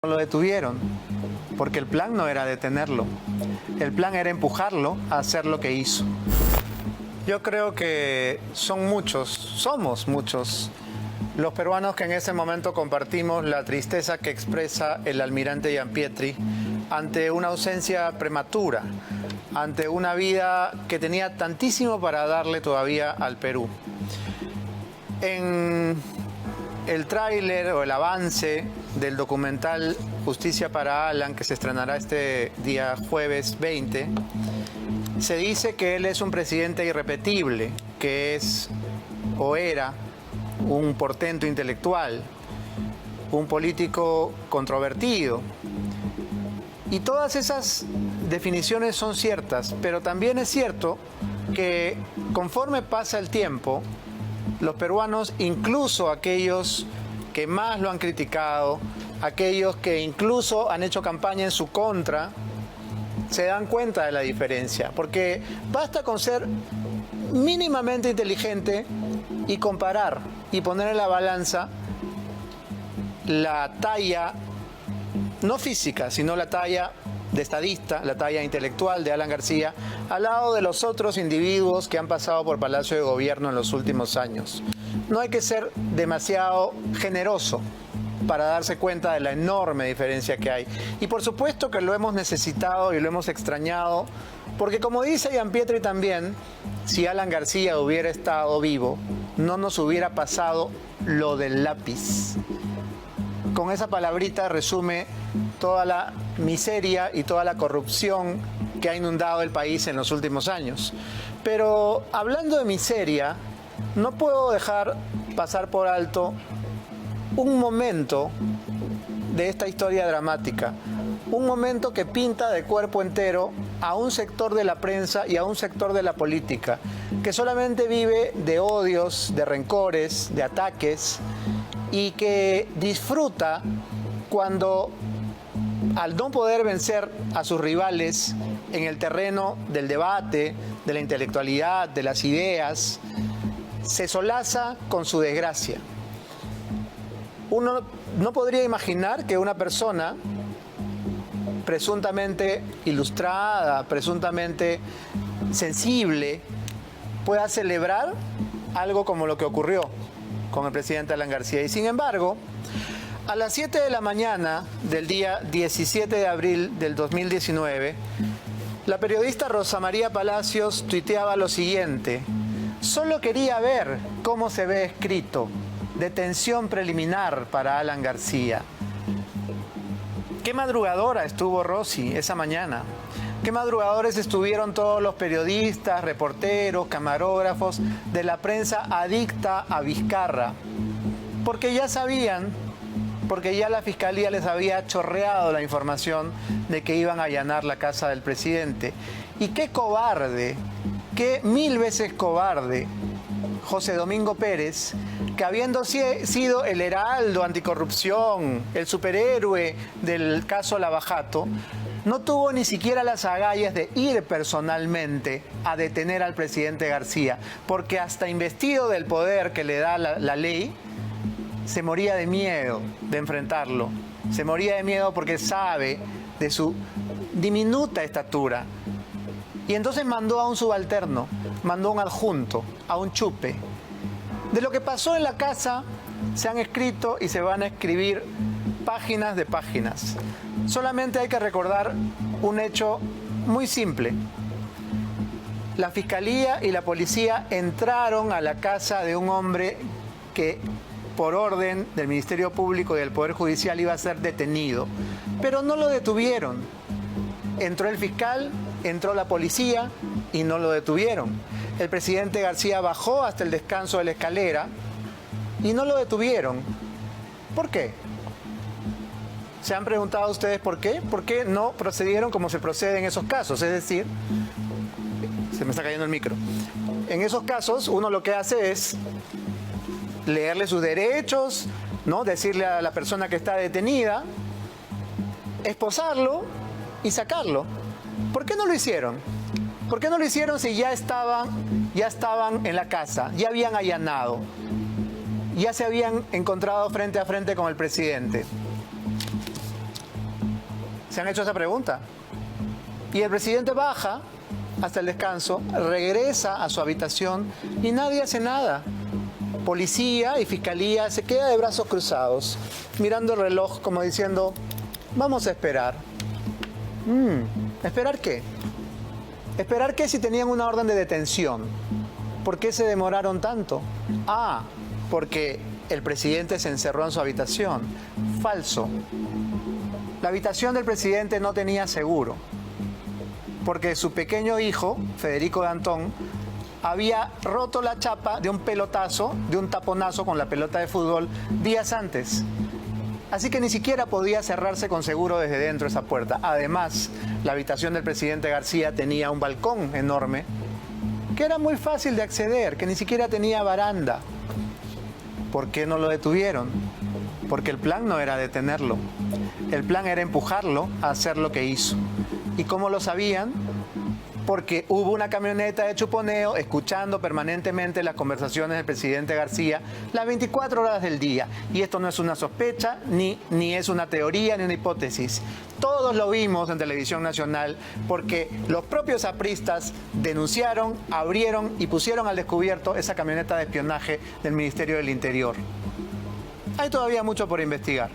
lo detuvieron, porque el plan no era detenerlo, el plan era empujarlo a hacer lo que hizo. Yo creo que somos muchos los peruanos que en ese momento compartimos la tristeza que expresa el almirante Gianpietri ante una ausencia prematura, ante una vida que tenía tantísimo para darle todavía al Perú. En el tráiler o el avance del documental Justicia para Alan, que se estrenará este día jueves 20, se dice que él es un presidente irrepetible, que es o era un portento intelectual, un político controvertido. Y todas esas definiciones son ciertas, pero también es cierto que conforme pasa el tiempo, los peruanos, incluso aquellos que más lo han criticado, aquellos que incluso han hecho campaña en su contra, se dan cuenta de la diferencia, porque basta con ser mínimamente inteligente y comparar y poner en la balanza la talla, no física, sino la talla de estadista, la talla intelectual de Alan García, al lado de los otros individuos que han pasado por Palacio de Gobierno en los últimos años. No hay que ser demasiado generoso para darse cuenta de la enorme diferencia que hay. Y por supuesto que lo hemos necesitado y lo hemos extrañado, porque como dice Gianpietri también, si Alan García hubiera estado vivo, no nos hubiera pasado lo del lápiz. Con esa palabrita resume toda la miseria y toda la corrupción que ha inundado el país en los últimos años. Pero hablando de miseria, no puedo dejar pasar por alto un momento de esta historia dramática, un momento que pinta de cuerpo entero a un sector de la prensa y a un sector de la política, que solamente vive de odios, de rencores, de ataques, y que disfruta cuando, al no poder vencer a sus rivales en el terreno del debate, de la intelectualidad, de las ideas, se solaza con su desgracia. Uno no podría imaginar que una persona presuntamente ilustrada, presuntamente sensible, pueda celebrar algo como lo que ocurrió con el presidente Alan García. Y sin embargo, a las 7 de la mañana del día 17 de abril del 2019, la periodista Rosa María Palacios tuiteaba lo siguiente: solo quería ver cómo se ve escrito: detención preliminar para Alan García. Qué madrugadora estuvo Rosy esa mañana. Qué madrugadores estuvieron todos los periodistas, reporteros, camarógrafos de la prensa adicta a Vizcarra. Porque ya sabían, porque ya la Fiscalía les había chorreado la información de que iban a allanar la casa del presidente. Y qué cobarde, qué 1000 veces cobarde José Domingo Pérez, que habiendo sido el heraldo anticorrupción, el superhéroe del caso Lavajato, no tuvo ni siquiera las agallas de ir personalmente a detener al presidente García, porque hasta investido del poder que le da la ley, se moría de miedo de enfrentarlo, se moría de miedo porque sabe de su diminuta estatura. Y entonces mandó a un subalterno, mandó a un adjunto, a un chupe. De lo que pasó en la casa se han escrito y se van a escribir páginas de páginas. Solamente hay que recordar un hecho muy simple. La Fiscalía y la Policía entraron a la casa de un hombre que, por orden del Ministerio Público y del Poder Judicial, iba a ser detenido. Pero no lo detuvieron. Entró el fiscal, entró la policía y no lo detuvieron. El presidente García bajó hasta el descanso de la escalera y no lo detuvieron. ¿Por qué? ¿Se han preguntado ustedes por qué? ¿Por qué no procedieron como se procede en esos casos? Es decir, se me está cayendo el micro. En esos casos uno lo que hace es leerle sus derechos, ¿no? Decirle a la persona que está detenida, esposarlo y sacarlo. ¿Por qué no lo hicieron? ¿Por qué no lo hicieron si ya estaban en la casa, ya habían allanado, ya se habían encontrado frente a frente con el presidente? ¿Se han hecho esa pregunta? Y el presidente baja hasta el descanso, regresa a su habitación y nadie hace nada. Policía y fiscalía se queda de brazos cruzados, mirando el reloj como diciendo, vamos a esperar. ¿Esperar qué? ¿Esperar qué si tenían una orden de detención? ¿Por qué se demoraron tanto? Porque el presidente se encerró en su habitación. Falso. La habitación del presidente no tenía seguro, porque su pequeño hijo, Federico Dantón, había roto la chapa de un pelotazo, de un taponazo con la pelota de fútbol días antes. Así que ni siquiera podía cerrarse con seguro desde dentro esa puerta. Además, la habitación del presidente García tenía un balcón enorme que era muy fácil de acceder, que ni siquiera tenía baranda. ¿Por qué no lo detuvieron? Porque el plan no era detenerlo. El plan era empujarlo a hacer lo que hizo. ¿Y cómo lo sabían? Porque hubo una camioneta de chuponeo escuchando permanentemente las conversaciones del presidente García las 24 horas del día. Y esto no es una sospecha, ni es una teoría, ni una hipótesis. Todos lo vimos en Televisión Nacional porque los propios apristas denunciaron, abrieron y pusieron al descubierto esa camioneta de espionaje del Ministerio del Interior. Hay todavía mucho por investigar.